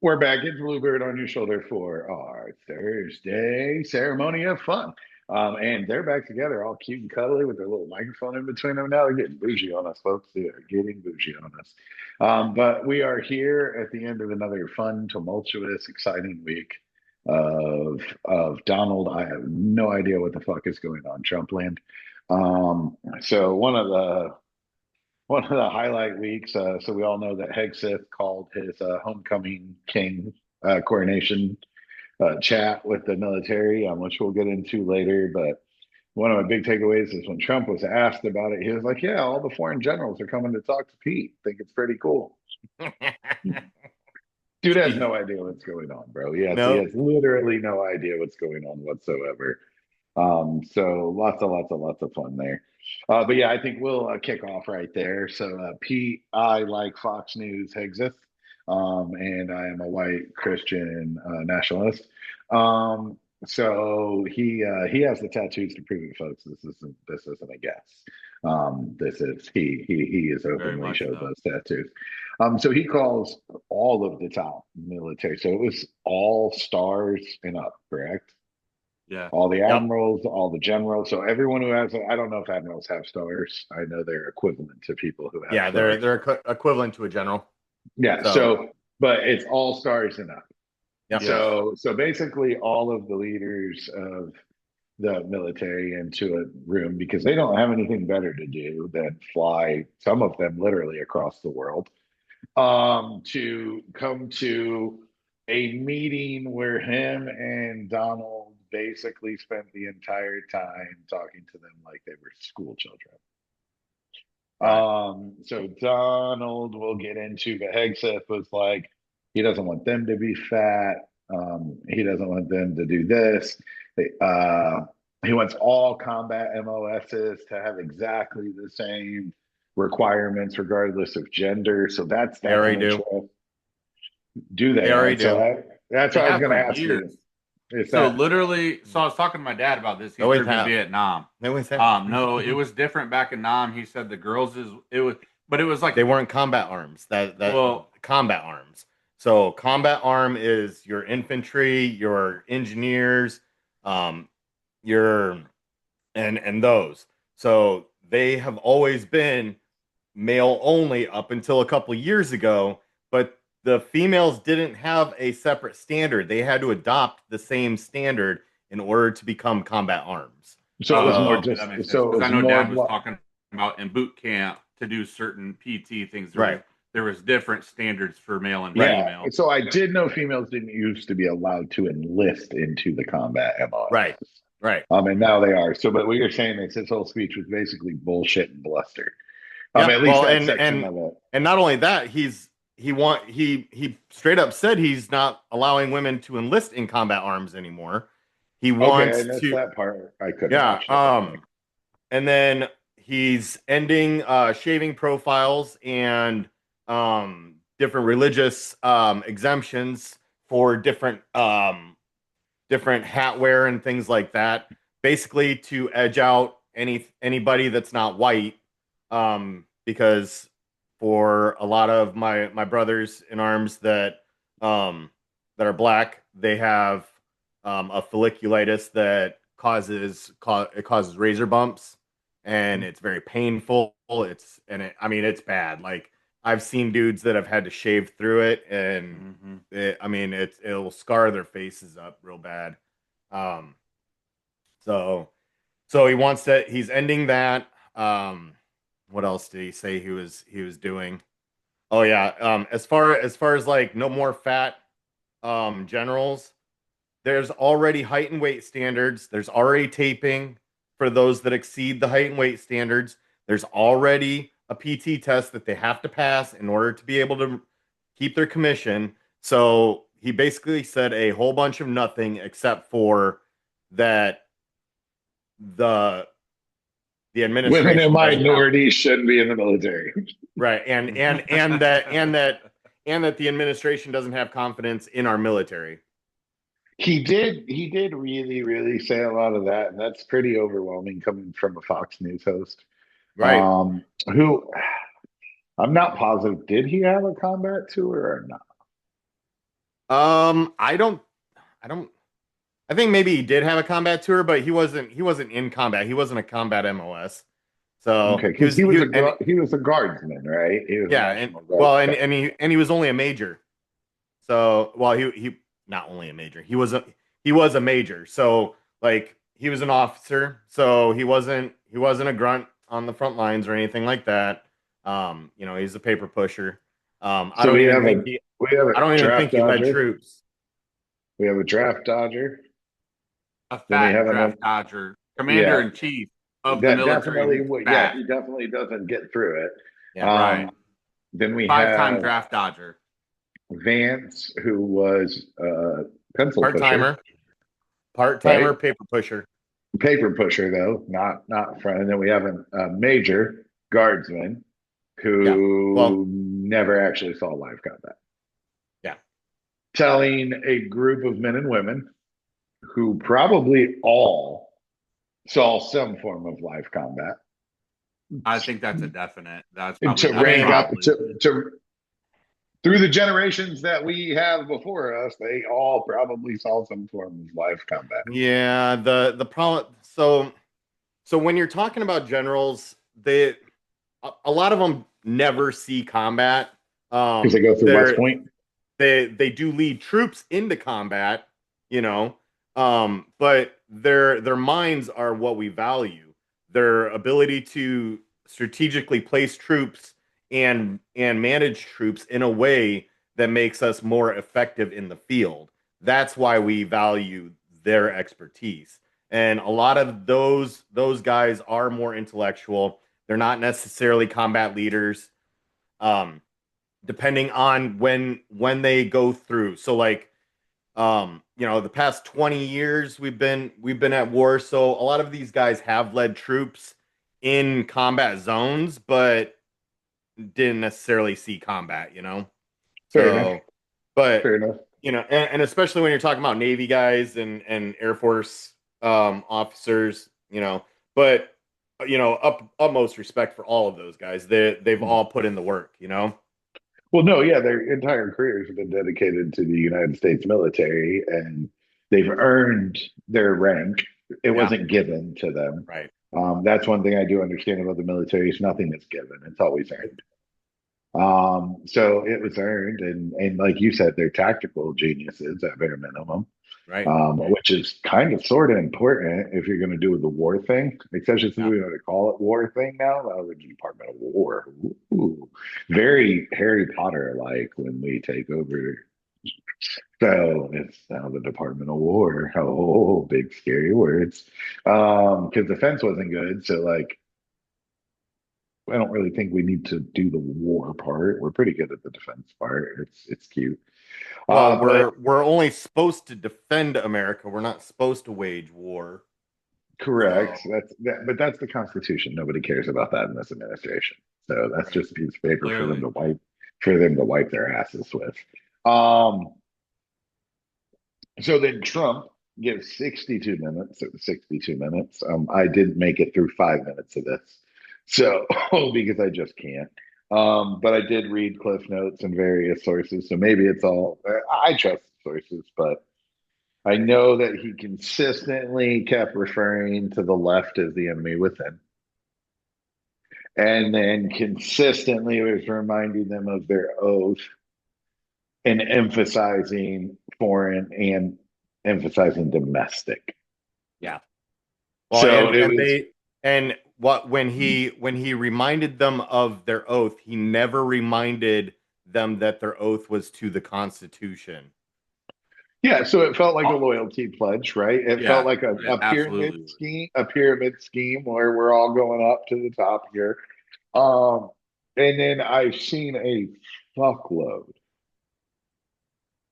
We're back. It's Bluebird on your shoulder for our Thursday ceremony of fun. And they're back together, all cute and cuddly with their little microphone in between them. Now they're getting bougie on us, folks. They are getting bougie on us. But we are here at the end of another fun, tumultuous, exciting week of Donald. I have no idea what the fuck is going on, Trump land. So one of the highlight weeks. So we all know that Hegseth called his homecoming king coronation chat with the military, which we'll get into later. But one of my big takeaways is when Trump was asked about it, he was like, "Yeah, all the foreign generals are coming to talk to Pete. Think it's pretty cool." Dude has Jesus. no idea what's going on, bro. He No. has literally no idea what's going on whatsoever. So lots of fun there. But yeah, I think we'll kick off right there. So Pete, I like Fox News Exist, and I am a white Christian nationalist. So he has the tattoos to prove it, folks. This isn't a guess. This is he is Very openly much showed so. those tattoos. So he calls all of the top military. So it was all stars and up, correct? Yeah. All the Yep. admirals, all the generals. So everyone who has, I don't know if admirals have stars. I know they're equivalent to people who have Yeah, they're stars. they're equivalent to a general. Yeah. So, But it's all stars and up. yep. Yes. So basically, all of the leaders of the military into a room because they don't have anything better to do than fly, some of them literally across the world, to come to a meeting where him and Donald basically spent the entire time talking to them like they were school children. Right. So Donald will get into, but Hegseth was like, he doesn't want them to be fat. He doesn't want them to do this. Uh, he wants all combat MOSs to have exactly the same requirements, regardless of gender. So that's They that already do. uninteresting. Do They they? already So do. that's They what I was have going for to ask you. years. Is So that literally, so I was talking to my dad about this. They He always served in have? Vietnam. They always have. No, it was different back in Nam. He said the girls is it was, but it was like, They weren't combat arms. That well, combat arms. So combat arm is your infantry, your engineers, um, your and those. So they have always been male only up until a couple years ago, but the females didn't have a separate standard. They had to adopt the same standard in order to become combat arms. So So it was more okay, that just makes sense so it because I was know more Dad was talking about in boot camp to do certain PT things. right. There was different standards for male and Yeah. female. So I did know females didn't used to be allowed to enlist into the combat MOS. Right, right. And now they are. So, but what you're saying is his whole speech was basically bullshit and bluster. Yeah. At least Well, that and section and of it. and not only that, he straight up said he's not allowing women to enlist in combat arms anymore. He Okay, I wants missed to, that part. I couldn't yeah. watch it. Okay. And then he's ending shaving profiles and different religious exemptions for different hat wear and things like that, basically to edge out anybody that's not white. Because for a lot of my brothers in arms that are black, they have a folliculitis that it causes razor bumps, and it's very painful. I mean, it's bad. Like, I've seen dudes that have had to shave through it, and I mean, it'll scar their faces up real bad. Um, so he's ending that. What else did he say he was doing? Oh yeah. As far as like no more fat generals, there's already height and weight standards. There's already taping for those that exceed the height and weight standards. There's already a PT test that they have to pass in order to be able to keep their commission. So he basically said a whole bunch of nothing except for that the the Women and administration doesn't have, minorities shouldn't be in the military. right, and that the administration doesn't have confidence in our military. He did really, really say a lot of that, and that's pretty overwhelming coming from a Fox News host. Right. Who I'm not positive, did he have a combat tour or not? I don't, I don't, I think maybe he did have a combat tour, but he wasn't in combat. He wasn't a combat MOS. So Okay, because and he was a guardsman, right? He was a yeah, and National Guard well, guy. and he was only a major. So, well, he not only a major, he was a major. So, like, he was an officer. So he wasn't a grunt on the front lines or anything like that. He's a paper pusher. I So don't even think he we have a I don't even think draft he led dodger. troops. We have a draft dodger. A Then we fat have draft an dodger, commander yeah, in chief of the that military. definitely He's yeah, fat, he definitely doesn't get through it. Yeah. right? Then we 5-time have draft dodger. Vance, who was a pencil Part pusher, timer, part right? timer, paper pusher. Paper pusher though, not front. And then we have a major guardsman Yeah. Well, who never actually saw live combat, yeah. telling a group of men and women who probably all saw some form of live combat I think that's a definite. That's probably to I that's rank mean, up probably to through the generations that we have before us, they all probably saw some form of live combat yeah, the problem so when you're talking about generals, a lot of them never see combat. because they go through West They're Point. they do lead troops into combat, you know, but their minds are what we value. Their ability to strategically place troops and manage troops in a way that makes us more effective in the field. That's why we value their expertise. And a lot of those guys are more intellectual. They're not necessarily combat leaders. Um, Depending on when they go through. So like the past 20 years we've been at war. So a lot of these guys have led troops in combat zones, but didn't necessarily see combat. Fair enough. So but Fair enough. and especially when you're talking about Navy guys and Air Force officers, but utmost respect for all of those guys. They've all put in the work. Well, no, yeah, their entire careers have been dedicated to the United States military, and they've earned their rank. It Yeah, wasn't given to them. right. That's one thing I do understand about the military is nothing is given; it's always earned. So it was earned, and like you said, they're tactical geniuses at bare minimum, Right. which is kind of sort of important if you're going to do the war thing, especially since Yeah. we want to call it war thing now. The Department of War, ooh, very Harry Potter like when we take over. So it's now the Department of War. Oh, big scary words. Because defense wasn't good, so like I don't really think we need to do the war part. We're pretty good at the defense part. It's cute. Well, But we're only supposed to defend America. We're not supposed to wage war. So, correct. That's that, but that's the Constitution. Nobody cares about that in this administration. So that's right. just a piece of paper clearly. for them to wipe their asses with. Um, so then Trump gives 62 minutes. It was 62 minutes. I didn't make it through 5 minutes of this. So because I just can't. But I did read Cliff Notes and various sources. So maybe it's all I trust sources, but I know that he consistently kept referring to the left as the enemy within. And then consistently was reminding them of their oath and emphasizing foreign and emphasizing domestic. Yeah. Well, So and it and was, they and what when he reminded them of their oath, he never reminded them that their oath was to the Constitution. yeah, so it felt like a Oh, loyalty pledge, right? It felt yeah, like it absolutely was. a pyramid scheme where we're all going up to the top here. Um, and then I've seen a fuckload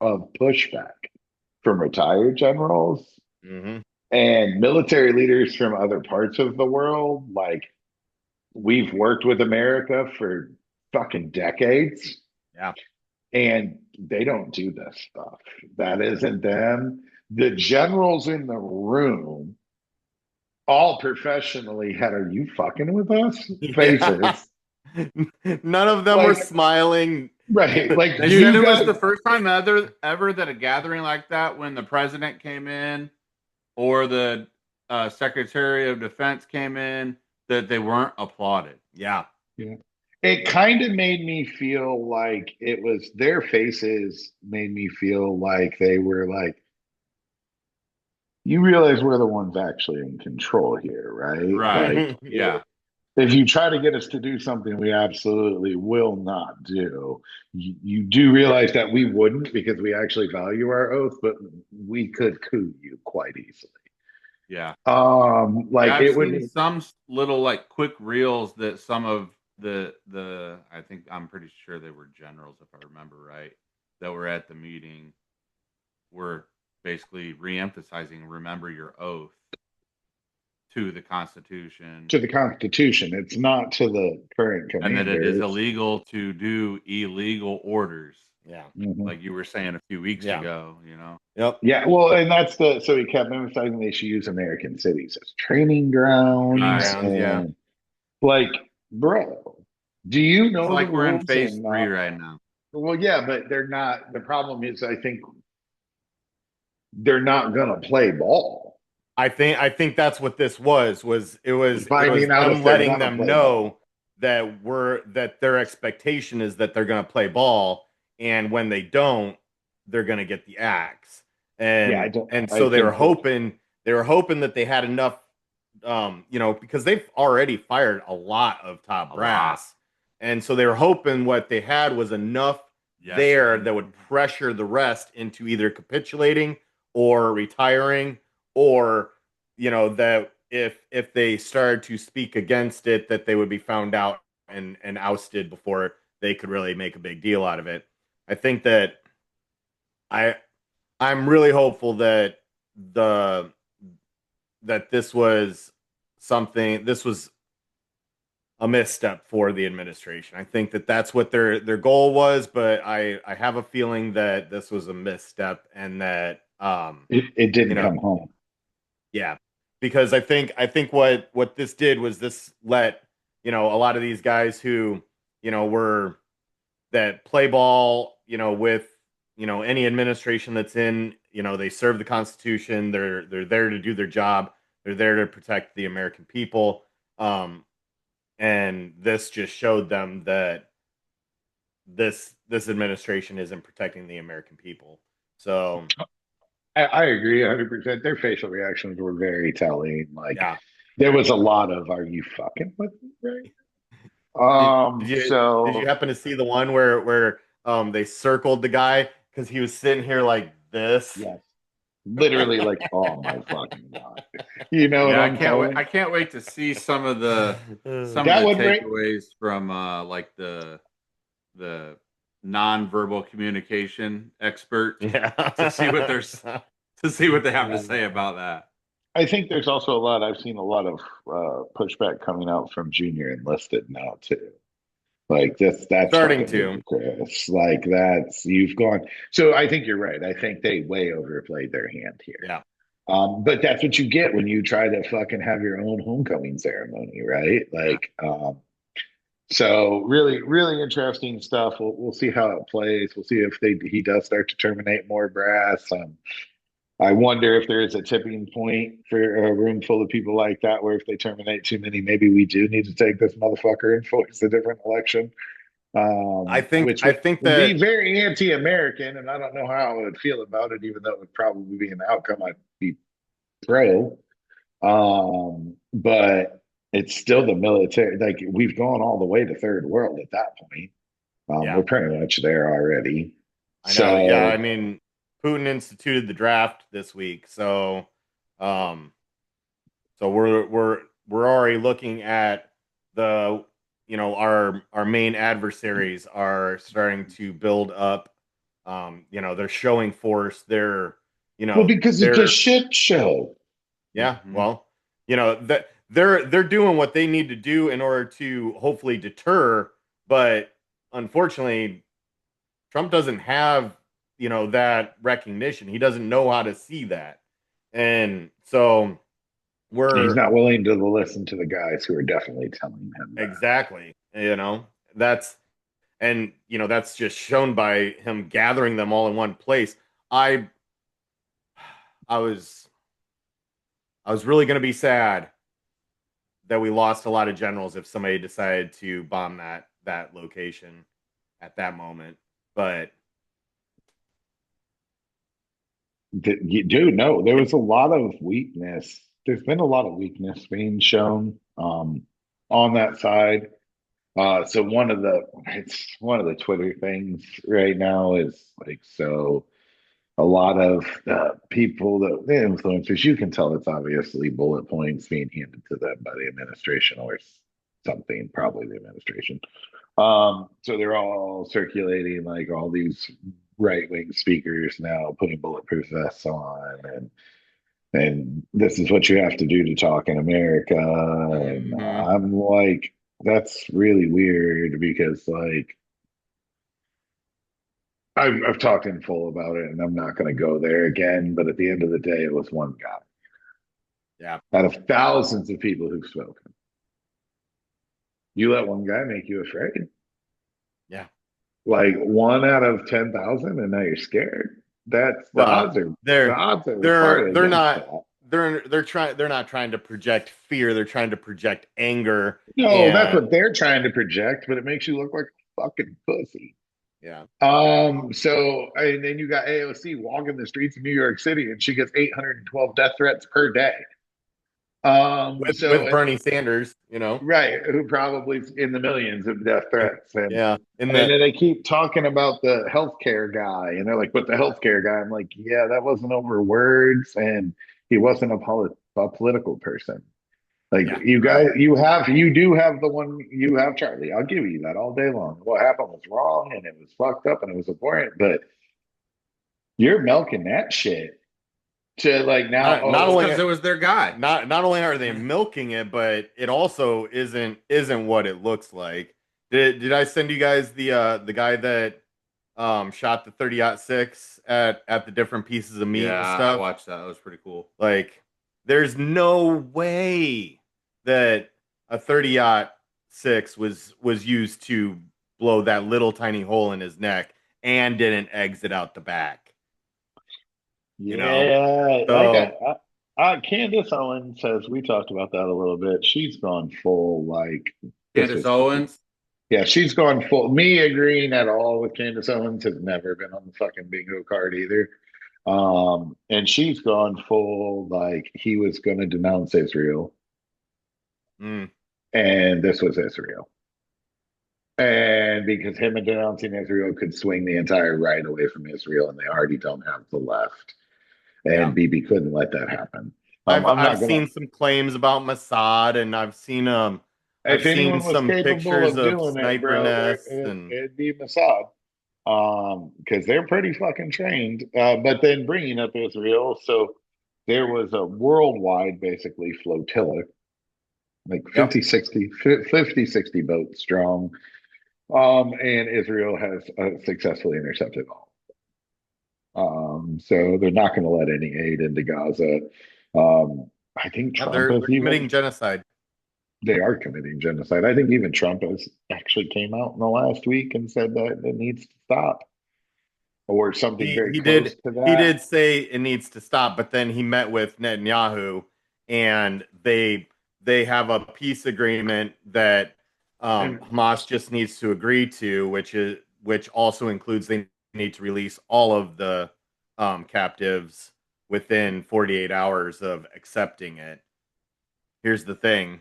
of pushback from retired generals Hmm. and military leaders from other parts of the world. Like, we've worked with America for fucking decades, Yeah. and they don't do this stuff. That isn't them. The generals in the room all professionally had, "Are you fucking with us?" Yeah. faces. None of them were Like, smiling. Right. Like They said it was the first time ever that a gathering like that, when the president came in or the Secretary of Defense came in, that they weren't applauded. Yeah. Yeah. It kind of made me feel like it was their faces made me feel like they were like, you realize we're the ones actually in control here, right? Right. Like, Yeah. if you try to get us to do something we absolutely will not do, you do realize that we wouldn't because we actually value our oath, but we could coup you quite easily. Yeah. Like I've it would seen be some little like quick reels that some of the I think I'm pretty sure they were generals, if I remember right, that were at the meeting, were basically re-emphasizing remember your oath to the Constitution, to the Constitution. It's not to the current and that it is commanders. illegal to do illegal orders. Yeah. Mhm. Like you were saying a few weeks Yeah. ago, you know. Yep. Yeah, well, and that's the so he kept emphasizing they should use American cities as training grounds, Right. Grounds, yeah. and like, bro, do you It's know the like we're in rules? phase And 3 right now. well, yeah, but they're not. The problem is, I think they're not gonna play ball. I think that's what this was Finding out them if they're letting gonna them play know ball. that their expectation is that they're going to play ball, and when they don't, they're going to get the axe. Yeah, I And don't. and I so think they were hoping that they had enough, because they've already fired a lot of top brass, and so they were hoping what they had was enough there that would pressure the rest into either capitulating or retiring, or that if they started to speak against it, that they would be found out and ousted before they could really make a big deal out of it. I think that I I'm really hopeful that the that this was a misstep for the administration. I think that that's what their goal was, but I have a feeling that this was a misstep, and that it you didn't know come home. yeah, because I think what this did was this let a lot of these guys who were that play ball with any administration that's in, they serve the Constitution, they're there to do their job, they're there to protect the American people, and this just showed them that this administration isn't protecting the American people. So I agree 100%. Their facial reactions were very telling. Like yeah. there was a lot of "Are you fucking with me?" Right? Did you happen to see the one where they circled the guy because he was sitting here like this? Yes, literally, like, oh my fucking god, you know what Yeah, I'm I saying? can't wait to see some of the That would break. takeaways from like the nonverbal communication experts, Yeah. to see what to see what they have to say about that. I think there's also a lot. I've seen a lot of pushback coming out from junior enlisted now too. Like that's Starting fucking to. ludicrous. Like that's you've gone. So I think you're right. I think they way overplayed their hand here. Yeah. But that's what you get when you try to fucking have your own homecoming ceremony, right? Like, so really, really interesting stuff. We'll see how it plays. We'll see if he does start to terminate more brass. I wonder if there is a tipping point for a room full of people like that, where if they terminate too many, maybe we do need to take this motherfucker and force a different election. Which I would think be that very anti-American, and I don't know how I would feel about it, even though it would probably be an outcome I'd be pro. But it's still the military. Like we've gone all the way to third world at that point. yeah, We're pretty much there already. I know. Yeah, I So mean, Putin instituted the draft this week, so um we're already looking at the our main adversaries are starting to build up. They're showing force. well, because it's a they're shit show. yeah. Mhm. Well, that they're doing what they need to do in order to hopefully deter, but unfortunately, Trump doesn't have that recognition. He doesn't know how to see that, and so He's we're not willing to listen to the guys who are definitely telling him that. exactly. That's And that's just shown by him gathering them all in one place. I I was really going to be sad that we lost a lot of generals if somebody decided to bomb that location at that moment. But Dude, no, there was a lot of weakness. There's been a lot of weakness being shown on that side. So it's one of the Twitter things right now is like, so a lot of people, the influencers, you can tell it's obviously bullet points being handed to them by the administration or something, probably the administration. So they're all circulating like all these right wing speakers now putting bulletproof vests on, and this is what you have to do to talk in America. And Mm-hmm. I'm like, that's really weird because like I've talked in full about it, and I'm not going to go there again. But at the end of the day, it was one guy yeah, out of thousands of people who've spoken. You let one guy make you afraid. yeah. Like 1 out of 10,000, and now you're scared. That's Well, the they're odds are they're hard they're against not that. they're not trying to project fear. They're trying to project anger. No, that's And what they're trying to project, but it makes you look like a fucking pussy. yeah, So and then you got AOC walking the streets of New York City, and she gets 812 death threats per day. So with Bernie Sanders, right, who probably in the millions of death and, threats, yeah, in and the then they keep talking about the healthcare guy, and they're like, "But the healthcare guy," I'm like, "Yeah, that wasn't over words, and he wasn't a political person." Like yeah, you guys, you do have the one, you have Charlie. I'll give you that all day long. What happened was wrong, and it was fucked up, and it was abhorrent. But you're milking that shit to like now. not Oh, only Because it was their guy. not only are they milking it, but it also isn't what it looks like. Did I send you guys the guy that shot the 30-06 at the different pieces of meat Yeah, and I stuff? watched that. That was pretty cool. Like, there's no way that a 30-06 was used to blow that little tiny hole in his neck and didn't exit out the back. You know, yeah, so Candace Owens says we talked about that a little bit. She's gone full like this Candace was. Owens. Yeah, she's gone full. Me agreeing at all with Candace Owens has never been on the fucking bingo card either. And she's gone full like he was going to denounce Israel, mm, and this was Israel. And because him and denouncing Israel could swing the entire right away from Israel, and they already don't have the left. yeah. And Bibi couldn't let that happen. I'm I've not gonna. seen some claims about Mossad, and I've If seen anyone was some capable pictures of of doing it, sniper bro, nests and it'd be Mossad. Because they're pretty fucking trained. But then bringing up Israel, so there was a worldwide, basically, flotilla, like yep. 50, 60 boats strong. And Israel has successfully intercepted all. So they're not going to let any aid into Gaza. I think Yeah, Trump has they're committing even, genocide. they are committing genocide. I think even Trump has actually came out in the last week and said that it needs to stop or something He very he close did to he that. did say it needs to stop, but then he met with Netanyahu, and they have a peace agreement that And Hamas just needs to agree to, which also includes they need to release all of the captives within 48 hours of accepting it. Here's the thing: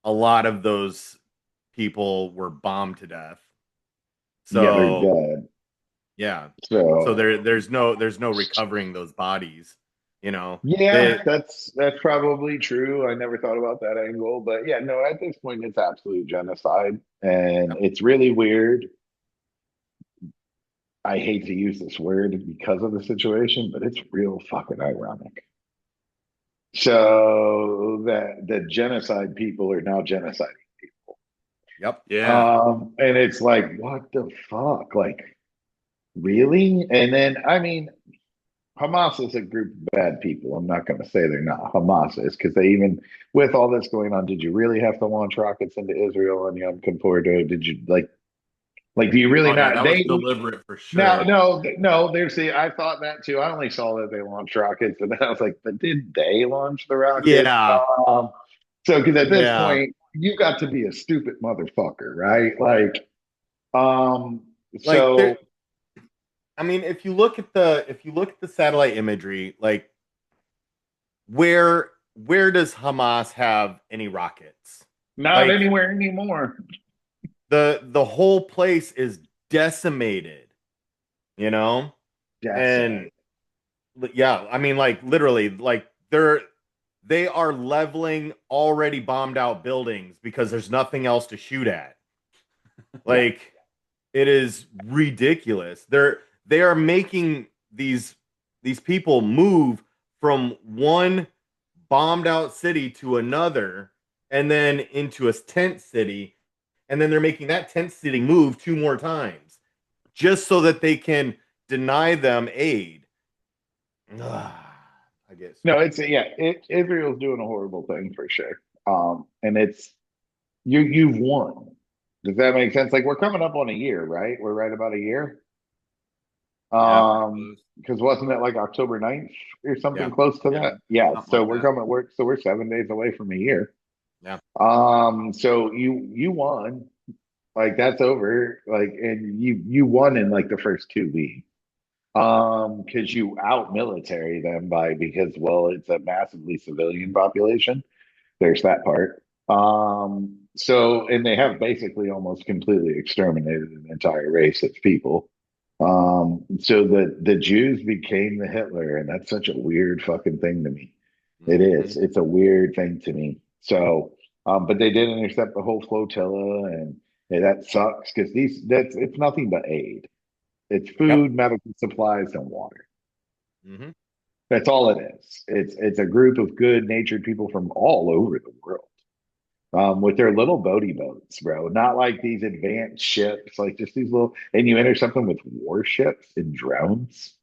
a lot of those people were bombed to death. yeah, they're So dead. yeah. So So there's no recovering those bodies. yeah, They that's probably true. I never thought about that angle, but yeah, no, at this point it's absolute genocide. And yep, it's really weird. I hate to use this word because of the situation, but it's real fucking ironic. So that the genocide people are now genociding. yep. Yeah. And it's like, what the fuck? Like, really? And then, I mean, Hamas is a group of bad people. I'm not going to say they're not. Hamas is because they even, with all this going on, did you really have to launch rockets into Israel on Yom Kippur? Did you like? Do you really Oh yeah, not? that was They deliberate for no, sure. no, no. There's the. I thought that too. I only saw that they launched rockets, and then I was like, but did they launch the rockets? Yeah, So because at this yeah. point, you got to be a stupid motherfucker, right? Like, um, Like there, so I mean, if you look at the satellite imagery, like where does Hamas have any rockets? not Like anywhere anymore. the whole place is decimated, you know? And Decimated. yeah, I mean like literally like they are leveling already bombed out buildings because there's nothing else to shoot at. Yeah. Like it is ridiculous. They are making these people move from one bombed out city to another and then into a tent city, and then they're making that tent city move two more times just so that they can deny them aid. Ugh, I get No, so it's yeah. Israel's doing a horrible thing for sure. And it's you've won. Does that make sense? Like we're coming up on a year, right? We're right about a year. Yeah, pretty close. Because wasn't it like October 9th or something yeah, close to Yeah, that? Yeah. something So like we're that. coming. We're 7 days away from a year. yeah, So you won. Like that's over. Like and you won in like the first 2 weeks. Because you out military them by because well, it's a massively civilian population. There's that part. So and they have basically almost completely exterminated an entire race of people. So the Jews became the Hitler, and that's such a weird fucking thing to me. It Hmm. is. It's a weird thing to me. So, but they did intercept the whole flotilla, and that sucks because that's it's nothing but aid. It's yep. food, medical supplies, and water. Hmm. That's all it is. It's a group of good natured people from all over the world. With their little boaty boats, bro. Not like these advanced ships, like just these little, and you intercept them with warships and drones.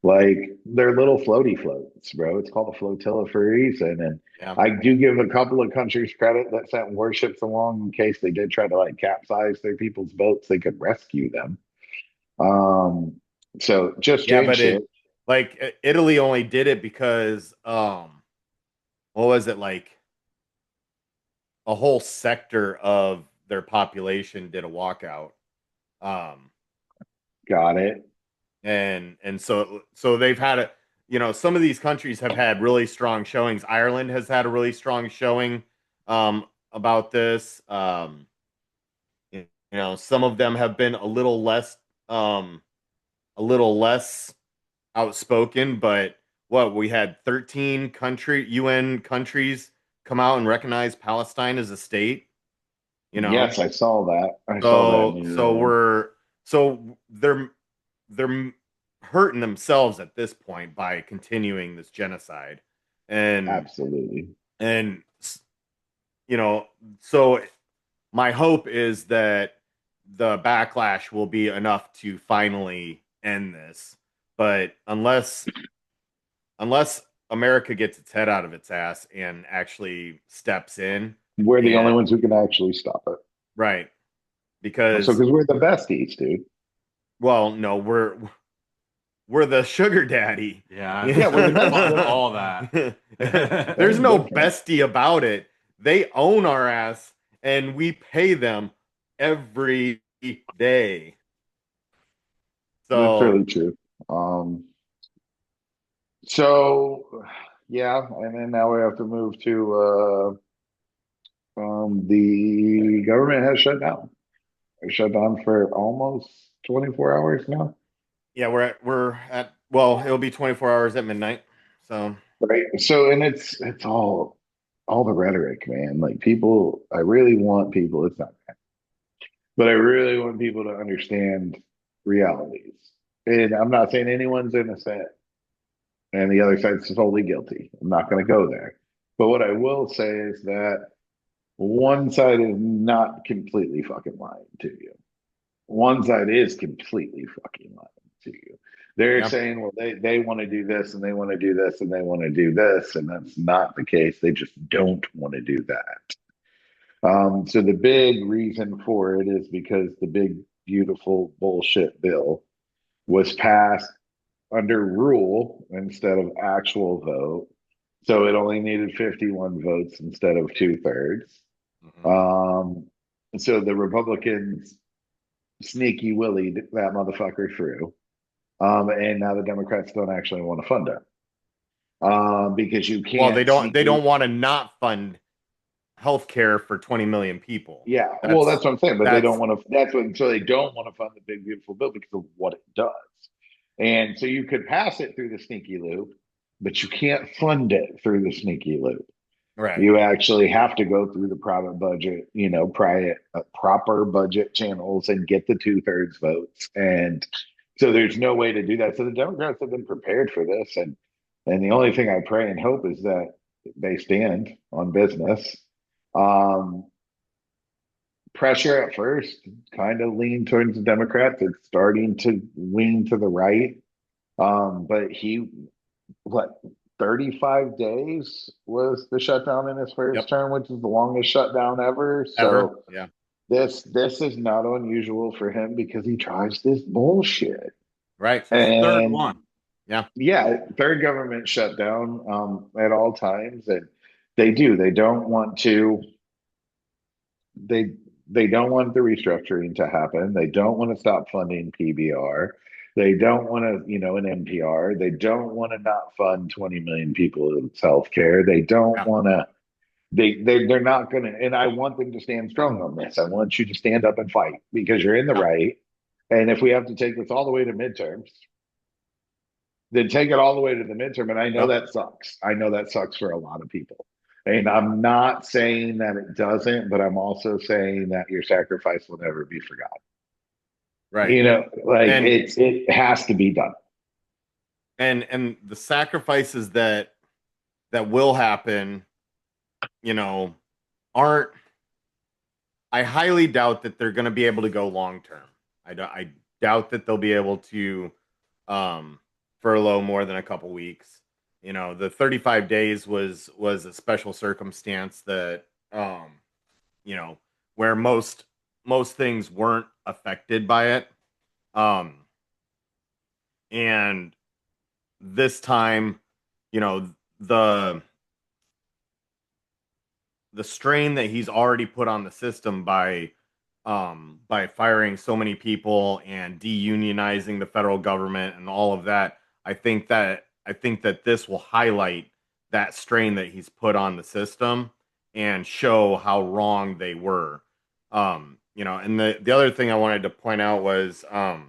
Like they're little floaty floats, bro. It's called a flotilla for a reason. And Yeah. I do give a couple of countries credit that sent warships along in case they did try to like capsize their people's boats, they could rescue them. Um, so just Yeah, strange but shit. Italy only did it because what was it like a whole sector of their population did a walkout. Um Got it. and so they've had a some of these countries have had really strong showings. Ireland has had a really strong showing about this. Some of them have been um a little less outspoken, but what we had 13 UN countries come out and recognize Palestine as a state, you know. Yes, I saw that. I saw that So news. so we're so they're hurting themselves at this point by continuing this genocide. And Absolutely. and you know, so my hope is that the backlash will be enough to finally end this. But unless America gets its head out of its ass and actually steps in, We're the only and ones who can actually stop it. right, So, because because we're the besties, dude. well, no, we're the sugar daddy. Yeah, Yeah, we're the fuck best. all that. There's That's no different. bestie about it. They own our ass, and we pay them every day. That's So really true. Um, so yeah, and then now we have to move to the government has shut down. It shut down for almost 24 hours now. yeah, we're at well, it'll be 24 hours at midnight. So Right. So and it's all the rhetoric, man. Like people, I really want people, it's not but I really want people to understand realities. And I'm not saying anyone's innocent and the other side's totally guilty. I'm not going to go there. But what I will say is that one side is not completely fucking lying to you. One side is completely fucking lying to you. They're Yeah. saying, well, they want to do this and they want to do this and they want to do this, and that's not the case. They just don't want to do that. So the big reason for it is because the big beautiful bullshit bill was passed under rule instead of actual vote. So it only needed 51 votes instead of 2/3. Mhm. So the Republicans sneaky willied that motherfucker through. And now the Democrats don't actually want to fund it. Because you Well, they can't don't they sneaky. don't want to not fund healthcare for 20 million people. Yeah, well, that's what I'm saying. But they don't That's want to. That's what. So they don't want to fund the big beautiful bill because of what it does. And so you could pass it through the sneaky loop, but you can't fund it through the sneaky loop. right. You actually have to go through the private budget, proper budget channels and get the 2/3 votes. And so there's no way to do that. So the Democrats have been prepared for this. And the only thing I pray and hope is that they stand on business. Um, Pressure at first kind of leaned towards the Democrats. It's starting to lean to the right. But what, 35 days was the shutdown in his first Yep. term, which is the longest shutdown ever. Ever. So Yeah. this is not unusual for him because he drives this bullshit. Right. It's his third And one. yeah, third government shutdown at all times. And they don't want to they they don't want the restructuring to happen. They don't want to stop funding PBR. They don't want to, an NPR. They don't want to not fund 20 million people in healthcare. They don't Yeah. want to. They're not going to. And I want them to stand strong on this. I want you to stand up and fight because you're in the right. And if we have to take this all the way to midterms, then take it all the way to the midterm. And I know Yep. that sucks. I know that sucks for a lot of people. And I'm not saying that it doesn't, but I'm also saying that your sacrifice will never be forgotten. Right. And It has to be done. and the sacrifices that will happen, aren't I highly doubt that they're going to be able to go long term. I doubt that they'll be able to furlough more than a couple weeks. The 35 days was a special circumstance that where most things weren't affected by it. And this time, the strain that he's already put on the system by firing so many people and deunionizing the federal government and all of that, I think that this will highlight that strain that he's put on the system and show how wrong they were. And the other thing I wanted to point out was I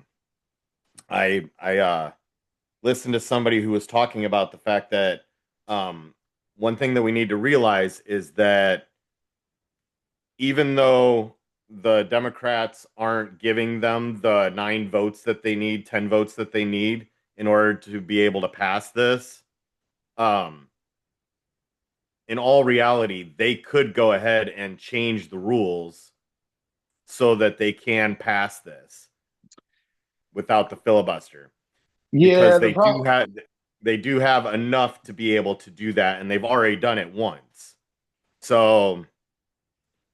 listened to somebody who was talking about the fact that one thing that we need to realize is that even though the Democrats aren't giving them the 9 votes that they need, 10 votes that they need in order to be able to pass this, in all reality, they could go ahead and change the rules so that they can pass this without the filibuster. Yeah, Because the problem. they do have enough to be able to do that, and they've already done it once. So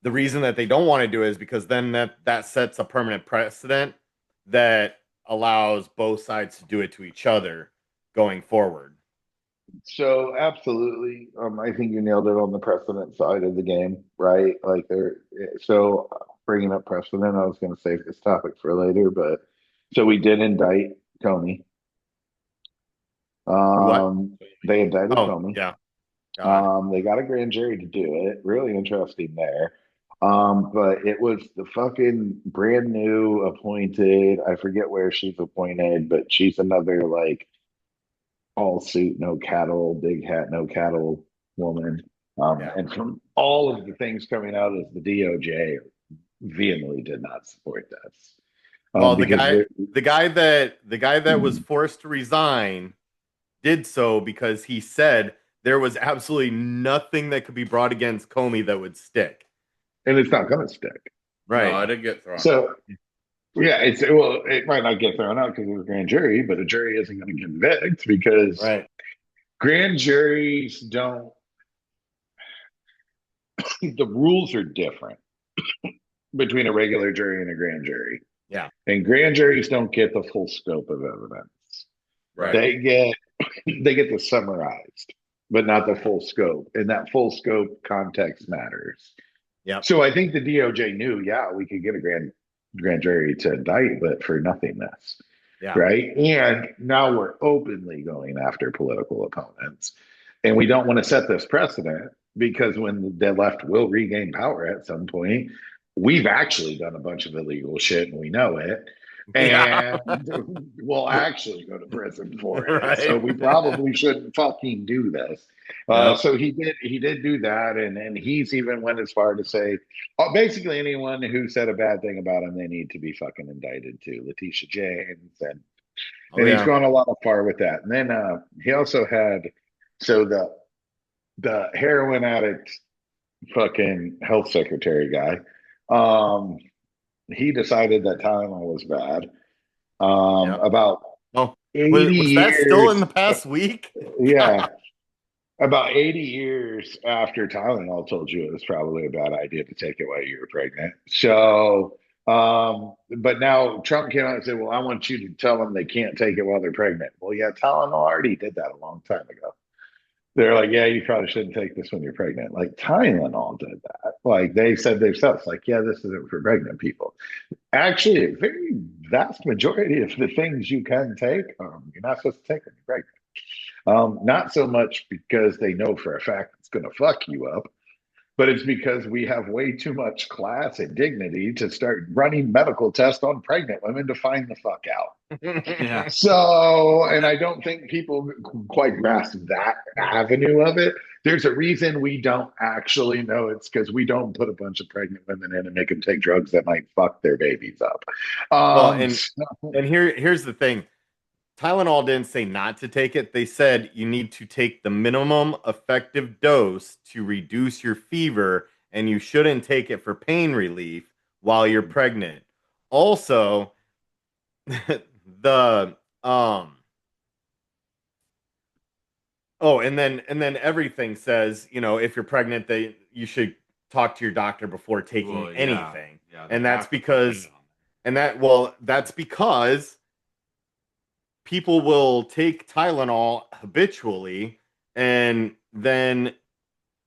the reason that they don't want to do it is because then that sets a permanent precedent that allows both sides to do it to each other going forward. So absolutely, I think you nailed it on the precedent side of the game, right? Like there. So bringing up precedent, I was going to save this topic for later, but so we did indict Comey. What? They indicted Oh, Comey. yeah. God. They got a grand jury to do it. Really interesting there. But it was the fucking brand new appointed. I forget where she's appointed, but she's another like all suit, no cattle, big hat, no cattle woman. Yeah. And from all of the things coming out of the DOJ, vehemently did not support this. Well, Because the guy that was forced to resign did so because he said there was absolutely nothing that could be brought against Comey that would stick. and it's not going to stick. Right. No, I did get thrown. So Yeah, it might not get thrown out because of a grand jury, but a jury isn't going to convict because Right. grand juries don't. The rules are different between a regular jury and a grand jury, Yeah. and grand juries don't get the full scope of evidence. Right. They get the summarized, but not the full scope, and that full scope context matters. Yeah. So I think the DOJ knew, yeah, we could get a grand jury to indict, but for nothingness. Yeah. Right. And now we're openly going after political opponents. And we don't want to set this precedent because when the left will regain power at some point, we've actually done a bunch of illegal shit and we know it. Yeah. And we'll actually go to prison for it. Right. So we probably shouldn't fucking do this. Yep. So he did do that, and he's even went as far to say, basically anyone who said a bad thing about him, they need to be fucking indicted too. Letitia James, and he's Yeah. gone a lot far with that. And then he also had so the heroin addict fucking health secretary guy. He decided that Tylenol was bad. Yep. About Oh, 80 was that still in years, the past week? yeah, about 80 years after Tylenol told you it was probably a bad idea to take it while you were pregnant. So, but now Trump came out and said, well, I want you to tell them they can't take it while they're pregnant. Well, yeah, Tylenol already did that a long time ago. They're like, yeah, you probably shouldn't take this when you're pregnant. Like Tylenol did that. Like they said themselves, like, yeah, this isn't for pregnant people. Actually, a very vast majority of the things you can take, you're not supposed to take when you're pregnant. Not so much because they know for a fact it's going to fuck you up, but it's because we have way too much class and dignity to start running medical tests on pregnant women to find the fuck out. Yeah. So, and I don't think people quite grasp that avenue of it. There's a reason we don't actually know it's because we don't put a bunch of pregnant women in and make them take drugs that might fuck their babies up. Well, and here's the thing. Tylenol didn't say not to take it. They said you need to take the minimum effective dose to reduce your fever, and you shouldn't take it for pain relief while you're pregnant. Also, the and then everything says, if you're pregnant, you should talk to your doctor before taking anything. Yeah, and that's because that's because people will take Tylenol habitually and then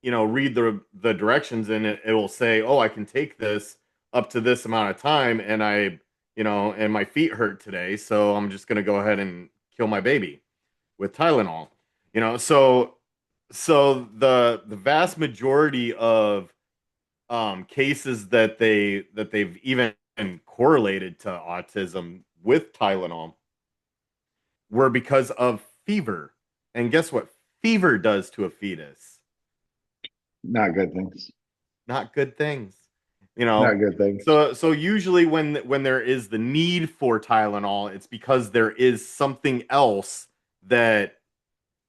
read the directions, and it will say, oh, I can take this up to this amount of time, and and my feet hurt today, so I'm just going to go ahead and kill my baby with Tylenol. So the vast majority of cases that they've even correlated to autism with Tylenol were because of fever. And guess what fever does to a fetus? Not good things. Not good things. Not good things. So usually when there is the need for Tylenol, it's because there is something else that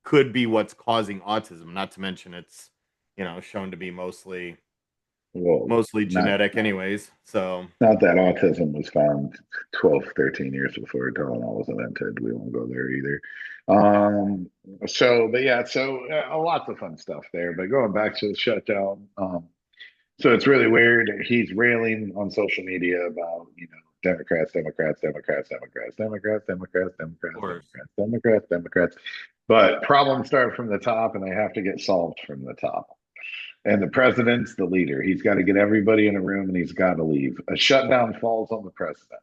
could be what's causing autism. Not to mention it's shown to be mostly genetic anyways. So not that autism was found 12, 13 years before Tylenol was invented. We won't go there either. So lots of fun stuff there. But going back to the shutdown, so it's really weird. He's railing on social media about, Democrats, Democrats, Democrats, Democrats, Democrats, Democrats, Democrats, Democrats, Democrats, Democrats. But problems start from the top and they have to get solved from the top. And the president's the leader. He's got to get everybody in a room and he's got to leave. A shutdown falls on the president.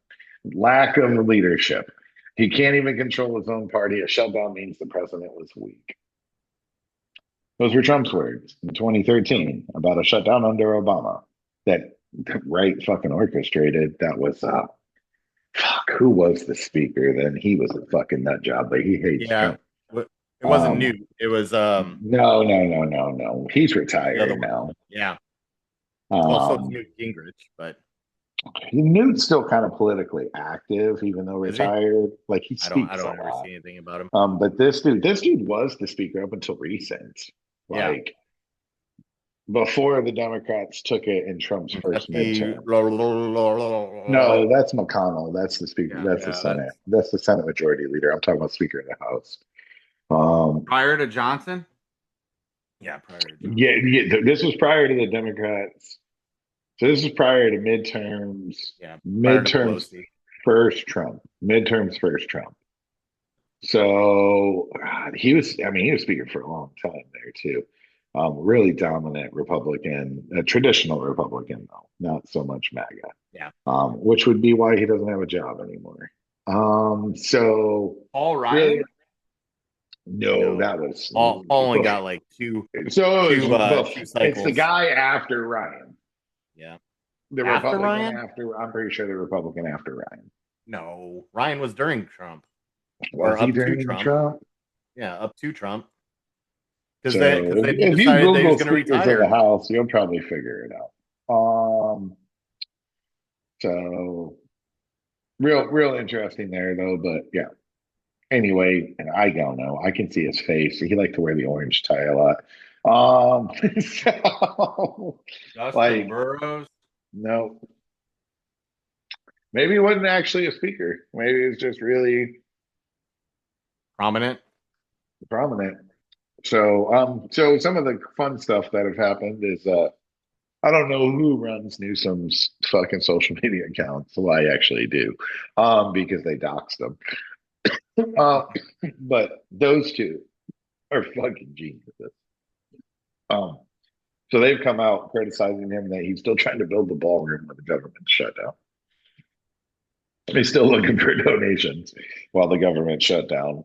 Lack of leadership. He can't even control his own party. A shutdown means the president was weak. Those were Trump's words in 2013 about a shutdown under Obama that right fucking orchestrated. That was who was the speaker then? He was a fucking nut job, but he hates Trump. It wasn't Newt. It was no. He's retired now. Yeah. Also Newt Gingrich, but Newt's still kind of politically active, even though retired. Like he speaks. I don't ever see anything about him. But this dude was the speaker up until recent. Like, before the Democrats took it in Trump's first midterm. Yeah, No, that's McConnell. That's the speaker. That's the Senate. That's the Senate Majority Leader. I'm talking about Speaker of the House. Prior to Johnson? prior to Johnson. Yeah, this was prior to the Democrats. So this is prior to midterms. Yeah, prior to Midterms Pelosi. first Trump. Midterms first Trump. So God, he was speaking for a long time there too. Really dominant Republican, a traditional Republican though, not so much MAGA. Yeah. Which would be why he doesn't have a job anymore. So Paul Ryan? really, no, that was Paul only got like two it's cycles. the guy after Ryan. Yeah. The After Republican Ryan? I'm pretty sure the Republican after Ryan. No, Ryan was during Trump. Was he during Trump? Yeah, up to Trump. Because So they if you decided they was Google going to Speakers of the retire. House, you'll probably figure it out. So real interesting there though. But yeah. Anyway, and I don't know. I can see his face. He liked to wear the orange tie a lot. So Justin Burrows? No. Maybe he wasn't actually a speaker. Maybe he was just really Prominent. So some of the fun stuff that have happened is I don't know who runs Newsom's fucking social media accounts. Well, I actually do, because they doxed them. But those two are fucking geniuses. So they've come out criticizing him that he's still trying to build the ballroom when the government shut down. He's still looking for donations while the government shut down.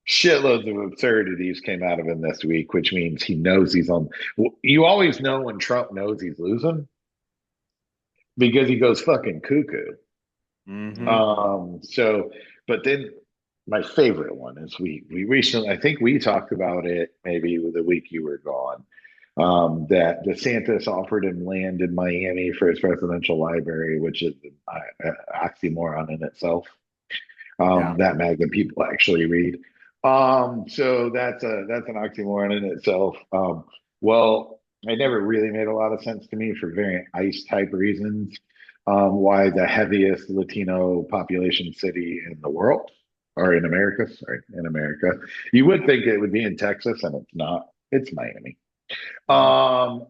Shitloads of absurdities came out of him this week, which means he knows he's on. You always know when Trump knows he's losing because he goes fucking cuckoo. Mm-hmm. But then my favorite one is we recently, I think we talked about it maybe the week you were gone. That DeSantis offered him land in Miami for his presidential library, which is an oxymoron in itself. That MAGA people actually read. So that's an oxymoron in itself. Well, it never really made a lot of sense to me for very ICE type reasons. Why the heaviest Latino population city in the world, or in America, you would think it would be in Texas, and it's not. It's Miami. Why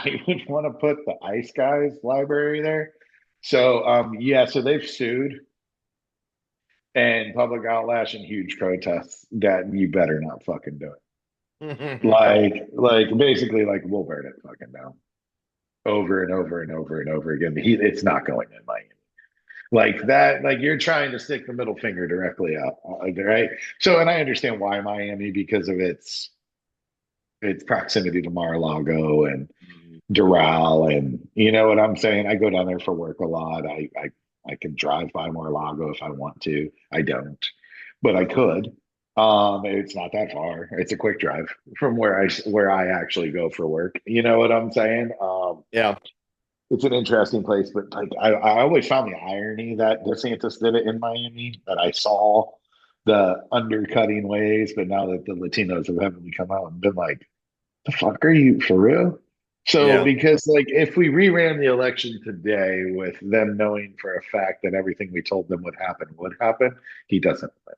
you would want to put the ICE guys library there? So so they've sued and public outlash and huge protests that you better not fucking do it. like basically like we'll burn it fucking down over and over and over and over again. It's not going in Miami. Like that, like you're trying to stick the middle finger directly up, right? So, and I understand why Miami, because of its proximity to Mar-a-Lago and Doral, and you know what I'm saying. I go down there for work a lot. I can drive by Mar-a-Lago if I want to. I don't, but I could. It's not that far. It's a quick drive from where I actually go for work. You know what I'm saying? Yeah. It's an interesting place, but like I always found the irony that DeSantis did it in Miami, that I saw the undercutting ways, but now that the Latinos have heavily come out and been like, the fuck are you for real? So because like if we reran the election today with them knowing for a fact that everything we told them would happen, he doesn't win.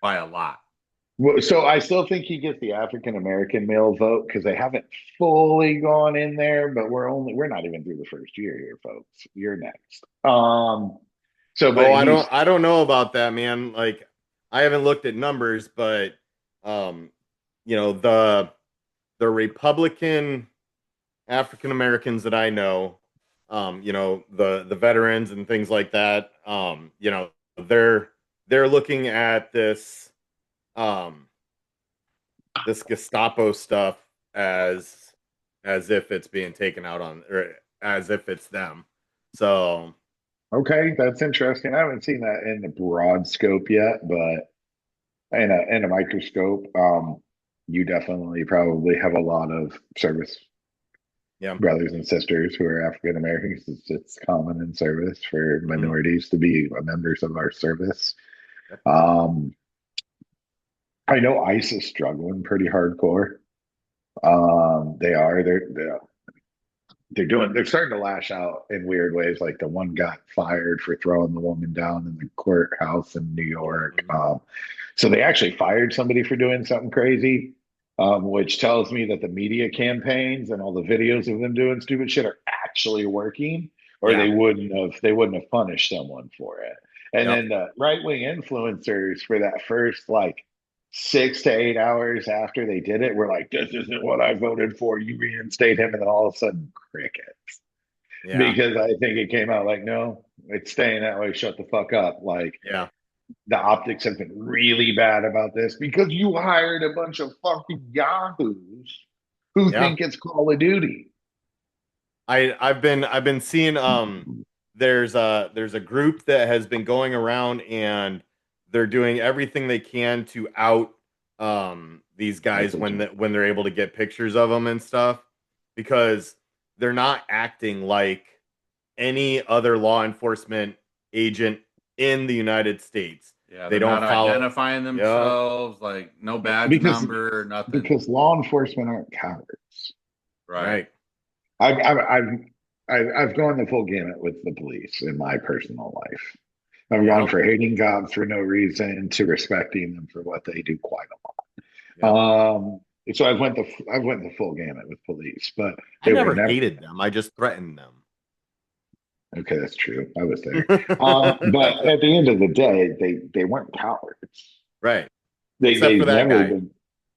By a lot. So I still think he gets the African American male vote because they haven't fully gone in there, but we're not even through the first year here, folks. You're next. I don't know about that, man. Like I haven't looked at numbers, but the Republican African Americans that I know, the veterans and things like that, they're looking at this this Gestapo stuff as if it's being taken out on, or as if it's them. So okay, that's interesting. I haven't seen that in the broad scope yet, but in a microscope, you definitely probably have a lot of service brothers and sisters who are African Americans. It's common in service for minorities to be members of our service. I know ICE is struggling pretty hardcore. They are. They're starting to lash out in weird ways. Like the one got fired for throwing the woman down in the courthouse in New York. So they actually fired somebody for doing something crazy, which tells me that the media campaigns and all the videos of them doing stupid shit are actually working, or Yeah. they wouldn't have punished someone for it. And Yep. then the right wing influencers for that first like 6 to 8 hours after they did it, were like, "This isn't what I voted for. You reinstate him," and then all of a sudden, crickets. Yeah. Because I think it came out like, "No, it's staying that way. Shut the fuck up." Like Yeah. the optics have been really bad about this because you hired a bunch of fucking yahoos who Yeah. think it's Call of Duty. I've been seeing there's a group that has been going around and they're doing everything they can to out these guys when they're able to get pictures of them and stuff, because they're not acting like any other law enforcement agent in the United States. Yeah, They they're don't not follow. identifying Yeah. themselves, like no badge because number, nothing. because law enforcement aren't cowards. Right. I've I've I've, I've gone the full gamut with the police in my personal life. I've gone Yep. for hating God for no reason to respecting them for what they do quite a Yep. lot. So I've went the full gamut with police, but I they were never never hated them. I just threatened them. okay. That's true. I was there, but at the end of the day, they weren't cowards. Right. They Except for that never guy. been.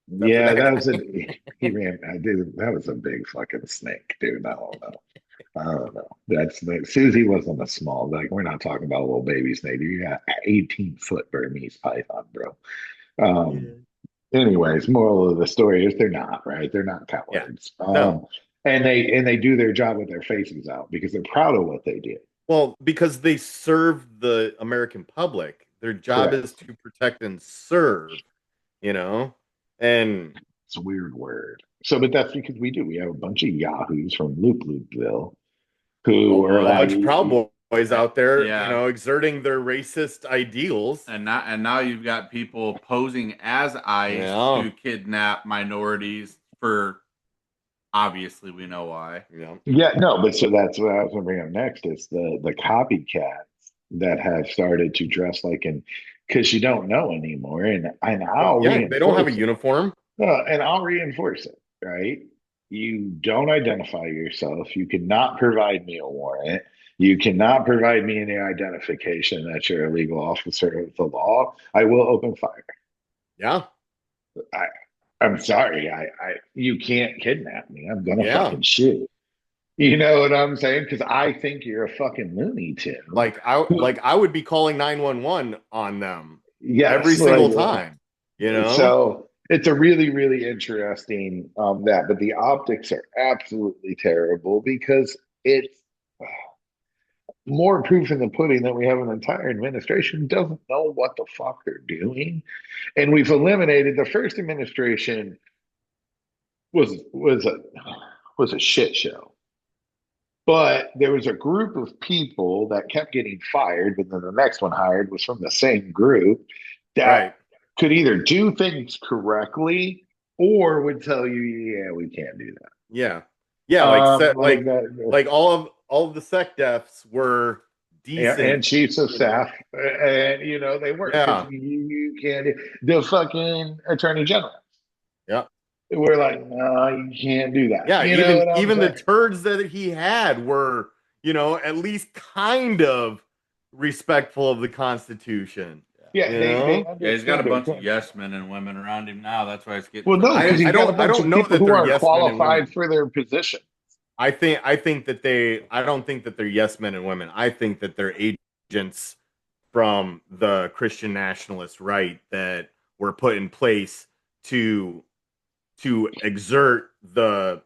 Except for Yeah, that that guy. was a he ran. I did. That was a big fucking snake, dude. I don't know. I don't know. That's like Susie wasn't a small. Like we're not talking about a little baby snake. You got 18-foot Burmese python, bro. Um. Yeah. Anyways, moral of the story is they're not right. They're not Yeah. cowards. No. And they do their job with their faces out because they're proud of what they did. Well, because they serve the American public. Their job Correct. is to protect and serve, you know? And It's a weird word. So, but that's because we do. We have a bunch of yahoos from Loop Loopville who are a Well, bunch of like, Proud Boys out there, yeah, exerting their racist ideals. and now you've got people posing as ICE Yeah. to kidnap minorities for obviously we know why. Yeah. yeah, no, but so that's what I was going to bring up next is the copycats that have started to dress like in because you don't know anymore, and Well, I'll yeah, they don't have a reinforce it. uniform. And I'll reinforce it, right? You don't identify yourself. You cannot provide me a warrant. You cannot provide me any identification that you're a legal officer of the law. I will open fire. Yeah. I, I'm sorry. You can't kidnap me. I'm gonna Yeah. fucking shoot. You know what I'm saying? Because I think you're a fucking Looney Tune. I would be calling 911 on them every Yes, single time, you know? so it's a really, really interesting that, but the optics are absolutely terrible because it's more proof in the pudding that we have an entire administration who doesn't know what the fuck they're doing, and we've eliminated the first administration was a shit show. But there was a group of people that kept getting fired, but then the next one hired was from the same group Right. that could either do things correctly or would tell you, yeah, we can't do that. Yeah. Yeah, like Like that, like all of the sec defs were and decent, chiefs of you know. staff, and they weren't because Yeah. you can't. The fucking attorney general, Yeah. we're like, no, you can't do that. Yeah, You know what I'm even the saying? turds that he had were, at least kind of respectful of the Constitution. Yeah, You they know? Yeah, he's got a understood their bunch of point. yes men and women around him now. That's why it's getting Well, so no, because crazy. he's got a I bunch don't of know people that who they're aren't yes men and qualified women. for their position. I think that I don't think that they're yes men and women. I think that they're agents from the Christian nationalist right that were put in place to exert the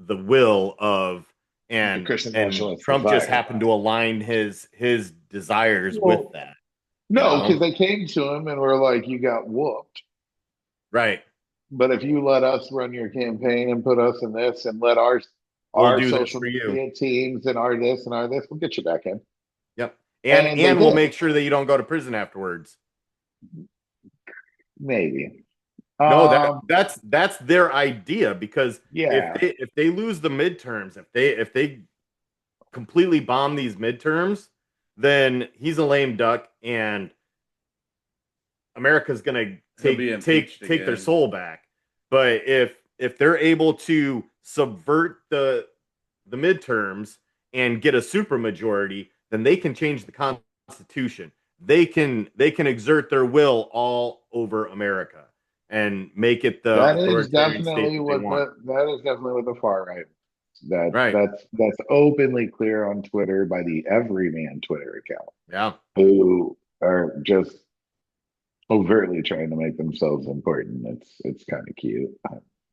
will of The Christian and nationalist Trump just desire. happened to align his desires with Well, that, no, because they came to him and were like, "You got whooped, Right. but if you let us run your campaign and put us in this, and let We'll our do this social for you. media teams and our this and our this, we'll get you back in." Yep. And they And we'll did. make sure that you don't go to prison afterwards. Maybe. No, Um, that's their idea, because yeah, if they lose the midterms, if they completely bomb these midterms, then he's a lame duck, and America's gonna He'll be impeached take their again. soul back. But if they're able to subvert the midterms and get a supermajority, then they can change the Constitution. They can exert their will all over America and make it the that is authoritarian state definitely that they what want. the far right. Right. That's openly clear on Twitter by the Everyman Twitter account, Yeah. who are just overtly trying to make themselves important. It's kind of cute.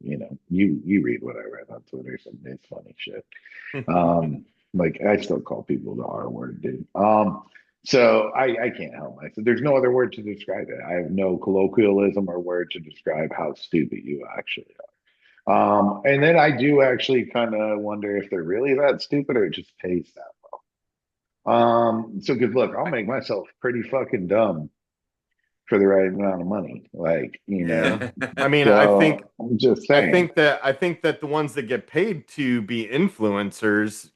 You read what I read on Twitter. Some it's funny shit. Like I still call people the R word, dude. So I can't help myself. There's no other word to describe it. I have no colloquialism or word to describe how stupid you actually are. And then I do actually kind of wonder if they're really that stupid or it just pays that well. So good look, I'll make myself pretty fucking dumb for the right amount of money. Like, Yeah. I mean, so I'm just saying. I think that the ones that get paid to be influencers,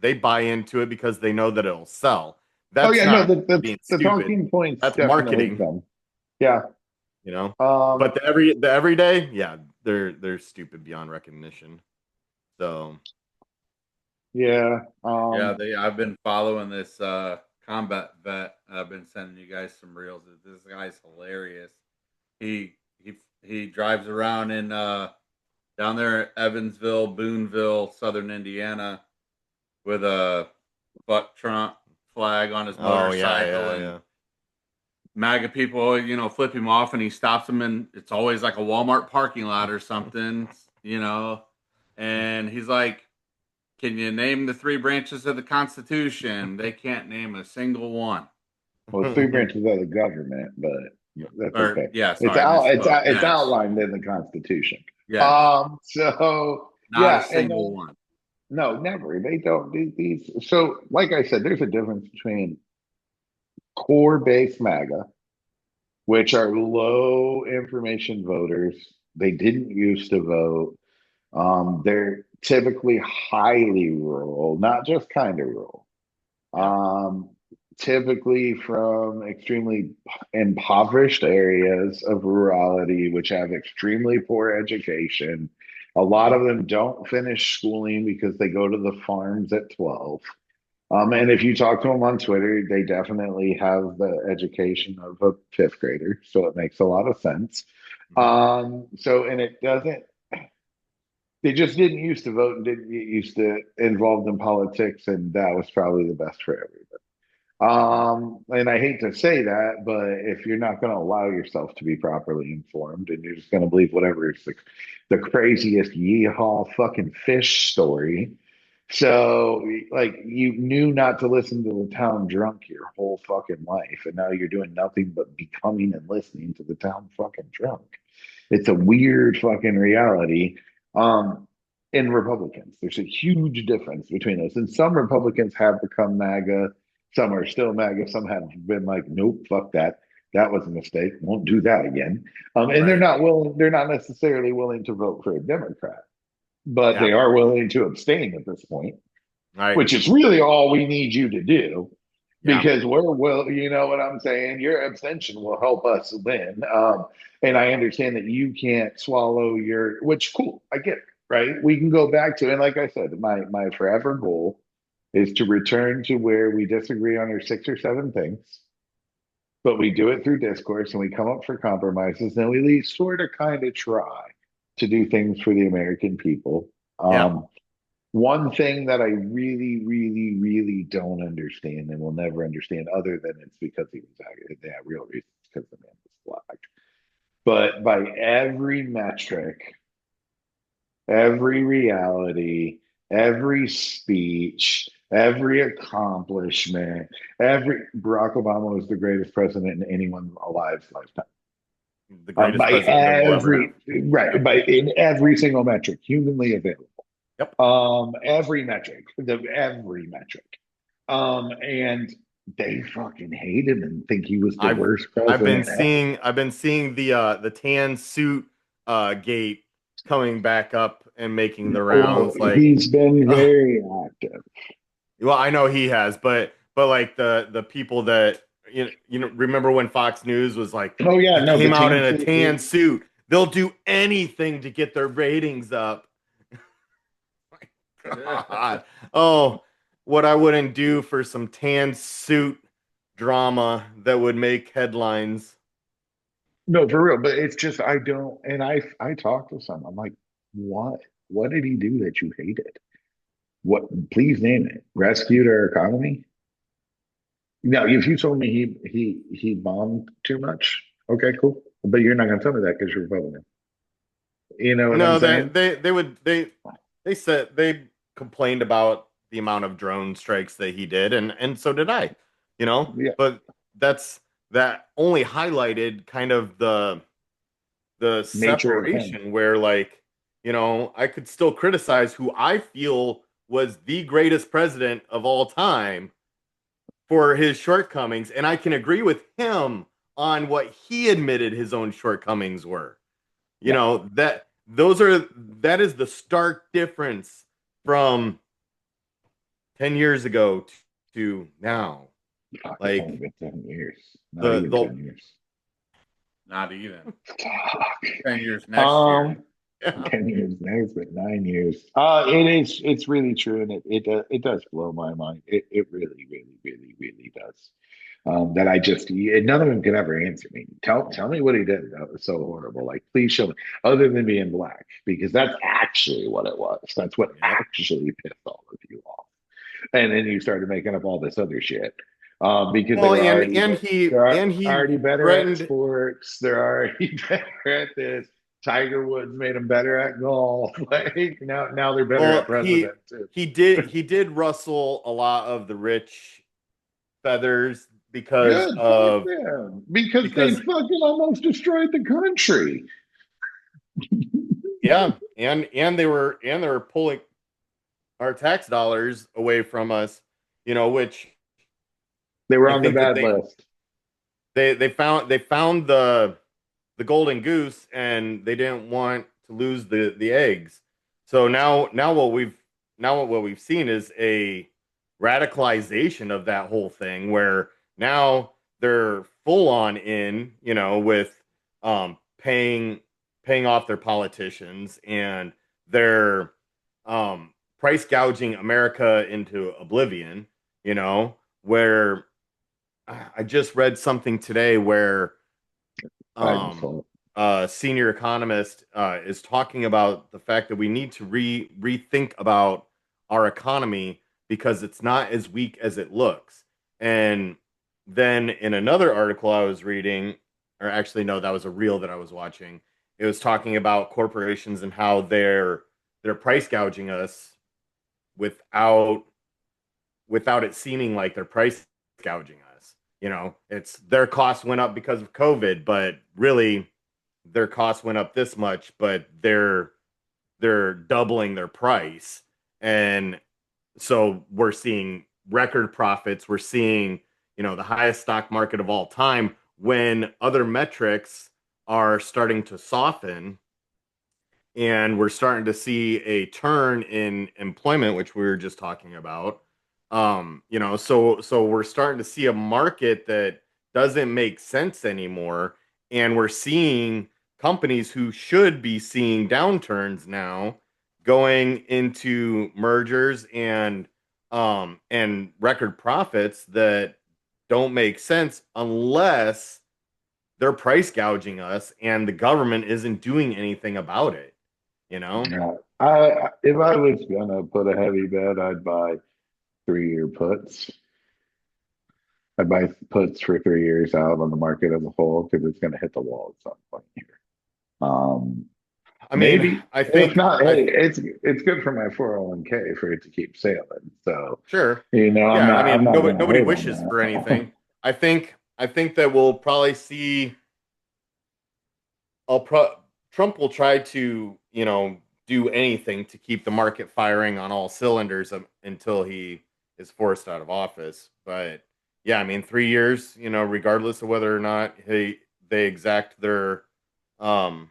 they buy into it because they know that it'll sell. Oh That's yeah, no, not being the stupid. talking points That's definitely marketing, come. Yeah. But Um, the everyday, yeah, they're stupid beyond recognition. So, yeah. Yeah, I've been following this combat vet. I've been sending you guys some reels. This guy's hilarious. He drives around in down there at Evansville, Boonville, Southern Indiana, with a buck Trump flag on his oh motorcycle, yeah, and yeah. MAGA people, flip him off, and he stops them, and it's always like a Walmart parking lot or something. And he's like, "Can you name the three branches of the Constitution?" They can't name a single one. Well, it's three branches of the government, but that's Or okay. yeah, sorry, I misspoke. It's Yeah, outlined in the Constitution. yes, So not a yeah, and single then one. no, never. They don't do these. So, like I said, there's a difference between core base MAGA, which are low information voters. They didn't used to vote. They're typically highly rural, not just kind of rural. Yeah, Um, Typically from extremely impoverished areas of rurality, which have extremely poor education. A lot of them don't finish schooling because they go to the farms at 12. And if you talk to them on Twitter, they definitely have the education of a fifth grader. So it makes a lot of sense. And it doesn't, they just didn't used to vote and didn't get used to involved in politics. And that was probably the best for everybody. And I hate to say that, but if you're not going to allow yourself to be properly informed and you're just going to believe whatever is the craziest yeehaw fucking fish story. So, like, you knew not to listen to the town drunk your whole fucking life, and now you're doing nothing but becoming and listening to the town fucking drunk. It's a weird fucking reality. Um, in Republicans, there's a huge difference between those. And some Republicans have become MAGA, some are still MAGA, some have been like, nope, fuck that. That was a mistake. Won't do that again. And right. they're not necessarily willing to vote for a Democrat, but Yeah. they are willing to abstain at this point, Right. which is really all we need you to do Yeah. because you know what I'm saying? Your abstention will help us win. And I understand that you can't swallow which cool, I get it, right? We can go back to, and like I said, my forever goal is to return to where we disagree on our six or seven things, but we do it through discourse and we come up for compromises and we at least sort of kind of try to do things for the American people. Yeah. One thing that I really, really, really don't understand and will never understand, other than it's because he was that real reason, because the man was black. But by every metric, every reality, every speech, every accomplishment, every Barack Obama was the greatest president in anyone alive's lifetime. The greatest By president that will ever have. every right, Yep. by in every single metric humanly available. Yep. Every metric, every metric. And they fucking hate him and think he was the I've worst president ever. I've been seeing the tan suit gate coming back up and making the Well, rounds. Like, he's been uh, very active. well, I know he has, but like the people that remember when Fox News was like, Oh yeah, he no, the came out tan in a suit. tan suit. They'll do anything to get their ratings up. God. Oh, what I wouldn't do for some tan suit drama that would make headlines. No, for real. But it's just I don't. And I talked to some. I'm like, what? What did he do that you hated? What? Please name it. Rescued our economy. Now, if you told me he bombed too much, okay, cool. But you're not gonna tell me that because you're Republican. You know what I'm No, saying? they said they complained about the amount of drone strikes that he did, and so did I, Yeah. but that's that only highlighted kind of the Nature of him. separation where, like, I could still criticize who I feel was the greatest president of all time for his shortcomings, and I can agree with him on what he admitted his own shortcomings were. Yeah. That is the stark difference from 10 years ago to now. Fuck, it's only Like, been 10 years. Not the even the 10 years. Not even Fuck. 10 years next year. 10 years now, it's been 9 years. It's really true, and it does blow my mind. It really, really, really, really does. That I just none of them can ever answer me. Tell me what he did that was so horrible. Like, please show me, other than being black, because that's actually what it was. That's what Yep. actually pissed all of you off. And then you started making up all this other shit. Because they well, were and already and he they're and he already better at threatened. sports. They're already better at this. Tiger Woods made them better at golf. Like now they're better at Well, president too. he did rustle a lot of the rich feathers because Good, fuck of them. Because they because fucking almost destroyed the country. yeah, and they were pulling our tax dollars away from us, which They were I on the think that bad they list. they found the golden goose, and they didn't want to lose the eggs. So now what we've seen is a radicalization of that whole thing, where now they're full on in, with paying off their politicians, and they're price gouging America into oblivion, where I just read something today where Biden's um, fault. senior economist is talking about the fact that we need to rethink about our economy because it's not as weak as it looks. And then in another article I was reading, or actually no, that was a reel that I was watching. It was talking about corporations and how they're price gouging us without it seeming like they're price gouging us. It's their costs went up because of COVID, but really their costs went up this much, but they're doubling their price. And so we're seeing record profits. We're seeing, the highest stock market of all time when other metrics are starting to soften, and we're starting to see a turn in employment, which we were just talking about. So we're starting to see a market that doesn't make sense anymore, and we're seeing companies who should be seeing downturns now going into mergers and record profits that don't make sense unless they're price gouging us and the government isn't doing anything about it, you know? Yeah. I if I was gonna put a heavy bet, I'd buy 3 year puts. I'd buy puts for 3 years out on the market as a whole because it's gonna hit the wall at some point here. Um, I mean, maybe. I If think not, I hey, it's good for my 401k for it to keep sailing. So, sure. I'm Yeah, I I'm mean, not gonna nobody hate on wishes for that. anything. I think that we'll probably see Trump will try to, do anything to keep the market firing on all cylinders until he is forced out of office. But Yeah, I mean 3 years, regardless of whether or not they exact their um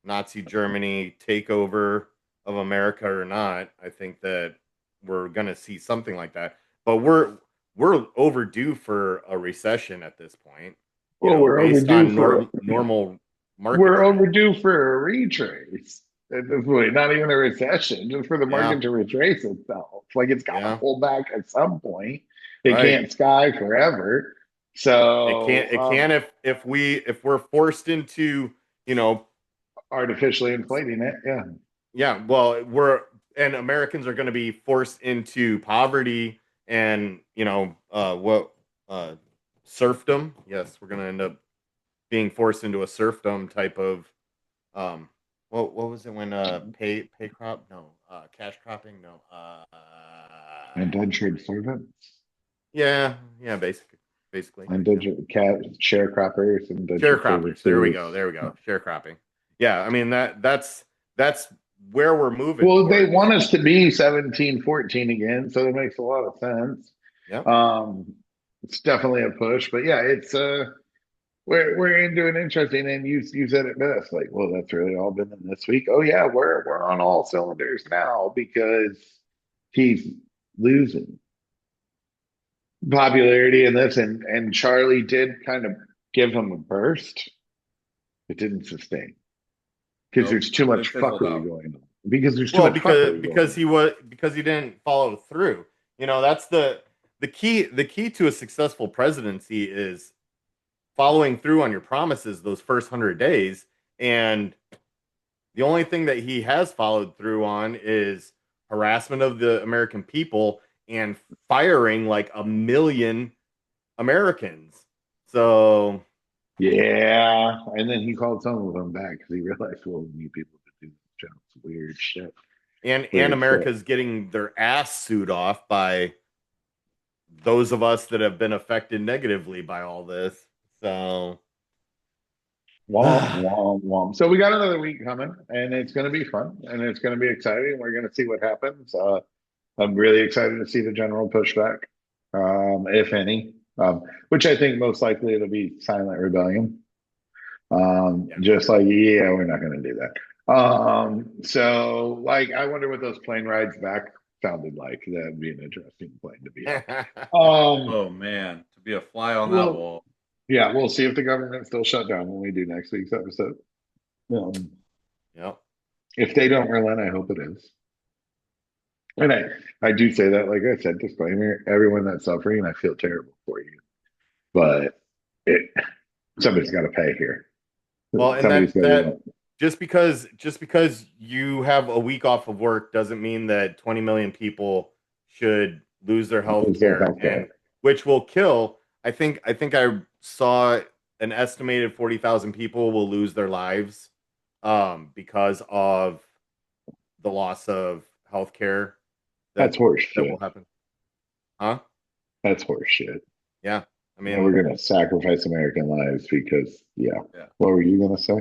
Nazi Germany takeover of America or not, I think that we're gonna see something like that. But we're overdue for a recession at this point, Well, we're based overdue on for normal market we're trends. overdue for a retrace at this point. Not even a recession, just for the Yeah, market to retrace itself. Like it's got to yeah, pull back at some point. It right. can't sky forever. So It can if we're forced into, you know, artificially inflating it, yeah. yeah, well, and Americans are going to be forced into poverty and, what uh serfdom. Yes, we're going to end up being forced into a serfdom type of um what was it when pay crop? No, cash cropping? No. Indentured servants, Yeah, yeah, basically. Yeah. indentured cat sharecroppers, indentured Sharecroppers. There we servitude. go. There we go. Sharecropping. Yeah, I mean that's where we're moving Well, they towards. want us to be 1714 again, so it makes a lot of sense. Yep. Um, it's definitely a push, but yeah, it's we're into an interesting, and you said it best. Like, well, that's really all been in this week. Oh yeah, we're on all cylinders now because he's losing popularity in this, and Charlie did kind of give him a burst. It didn't sustain because Nope. there's too It much fizzled fuckery out. going on. Because there's too Well, much fuckery going on. because he didn't follow through. That's the key to a successful presidency is following through on your promises those first 100 days. And the only thing that he has followed through on is harassment of the American people and firing like 1 million Americans. So Yeah, and then he called some of them back because he realized, well, we need people to do this job. It's weird shit. and Weird shit. America's getting their ass sued off by those of us that have been affected negatively by all this. So Womp, womp, womp. So we got another week coming, and it's going to be fun, and it's going to be exciting. We're going to see what happens. I'm really excited to see the general pushback, if any, which I think most likely it'll be silent rebellion. yeah. Just like, yeah, we're not going to do that. So like, I wonder what those plane rides back sounded like. That'd be an interesting plane to be on. Oh man, to be a fly on that Well, wall. yeah, we'll see if the government still shut down when we do next week's episode. Um, Yep. if they don't relent, I hope it is. And I do say that, like I said, disclaimer, everyone that's suffering, I feel terrible for you. But it somebody's got to pay here. Well, and Somebody's got that to just because you have a week off of work doesn't mean that 20 million people should lose their health lose their care, health and care. which will kill. I think I saw an estimated 40,000 people will lose their lives because of the loss of health care That's that horse that will shit. happen. Huh? That's horse shit. Yeah. I And we're mean, gonna sacrifice American lives because, yeah. Yeah. What were you gonna say?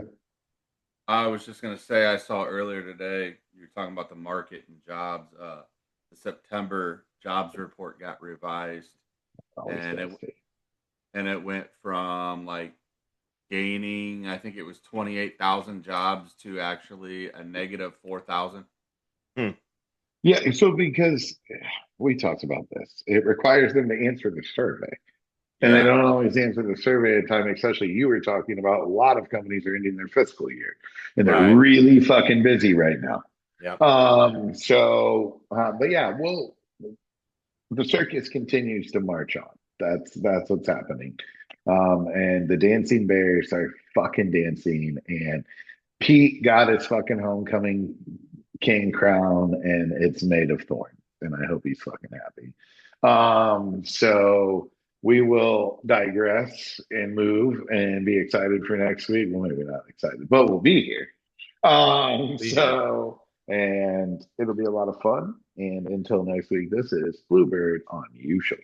I was just gonna say I saw earlier today you were talking about the market and jobs. The September jobs report got revised, Always and gotta it say. went from like gaining, I think it was 28,000 jobs to actually a negative 4,000. hmm, Yeah, so because we talked about this, it requires them to answer the survey. And they Yeah, don't always answer the survey at time, especially you were talking about a lot of companies are ending their fiscal year and they're right. really fucking busy right now. yeah. But yeah, the circus continues to march on. That's what's happening. And the dancing bears are fucking dancing, and Pete got his fucking homecoming king crown, and it's made of thorns, and I hope he's fucking happy. So we will digress and move and be excited for next week. Well, maybe not excited, but we'll be here. Be here. And it'll be a lot of fun. And until next week, this is Bluebird on You Shoulder.